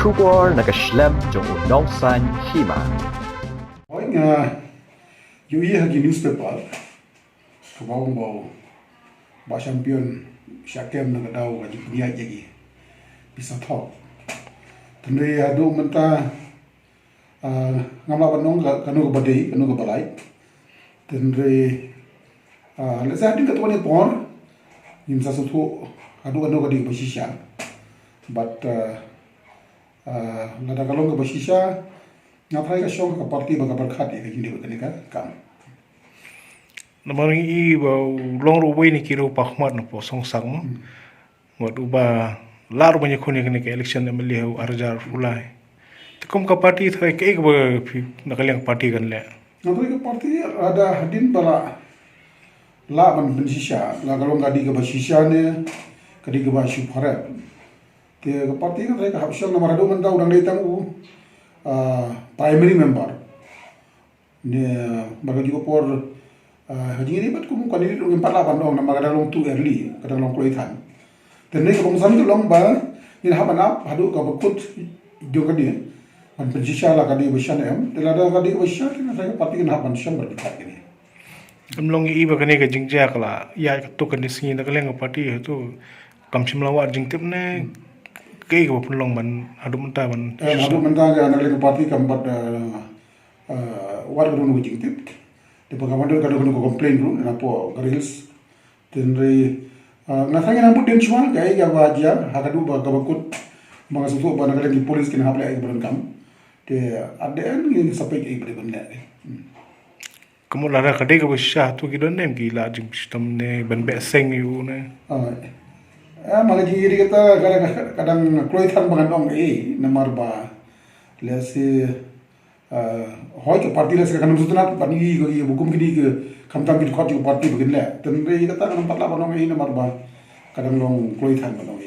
Shubor nakaslem jong unongsan Hima. Oi nga yu hagi newspaper kabau bau ba champion Syiem na daw ga dunia jadi bisa top tendre adu menta ngamla banong kanu ga badai kanu ga balai tendre la sa din ka tuani por nim sa su adu ga di basisha but nada kalong ga basisha ngapai ka syong ka parti baga berkat ya jadi berkenika kam Namang bau long ruway ni kiro pakmat na po song sang mo uba laro banyak kuni kini ke election na melihat arjar fulai tekum ka parti thai ke ba nakalang parti kan le ngapai ka parti ada hadin bala la ban bensisha la kalong gadi ka basisha ne kadi ka basu pare ke ka parti kan ka hapsyong na marado man daw dang leitang primary member ne baga juga por haji ni bat kum kan ni dong 48 dong nama kadang long tu early kadang long kloithan ten ni kabong sam tu long ba ni haban ap hadu ka bakut jo kadi man penjisha la kadi beshan em telada kadi beshan ni saya parti kan haban syam berdekat ni amlong ba kani ka Jingshah kala ya to kan singi na kaleng parti tu kamsim lawat jingtip ne ke ka pun long man hadu menta man hadu menta ga na le parti kam bat war ga nu jingtip di pagkaman kadang ko complain ru na po garis tenre ngasanya nambut den chwa kai ga wajia hakadu ba kabakut mga susu ba nagalang di polis kin hable ay berengkam te aden ni sampai ke ibre benda kamu lara kadai ka basha tu ki don nem ki la jing sistem ne ban be Seng yu ne malah jiri kita kadang kloithan bangandong namar ba lesi hoy ke parti la sekarang nusutna pani go ye bukum kini ke kamtam ki khot parti begin la tenre kata kan 48 banong namar ba kadang long kloithan banong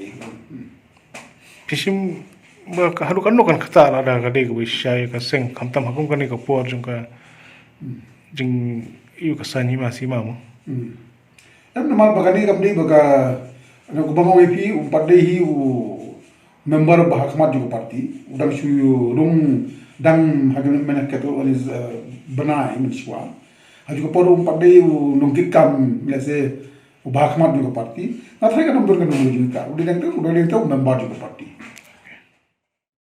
pisim ba halu kan kan Ktah la da kadai ka basha ka Seng kamtam hakum kan ka por jung ka jing yu ka san Hima sima mo namar bagani kapni baga ana ko bango epi umpadde hi member bahakmat juga parti udang suyu rung dang hagan menak keto is banai menswa haju ko porum padde nungkit kam lese bahakmat juga parti na thai ka nomor ka nomor juga udah yang tu member juga parti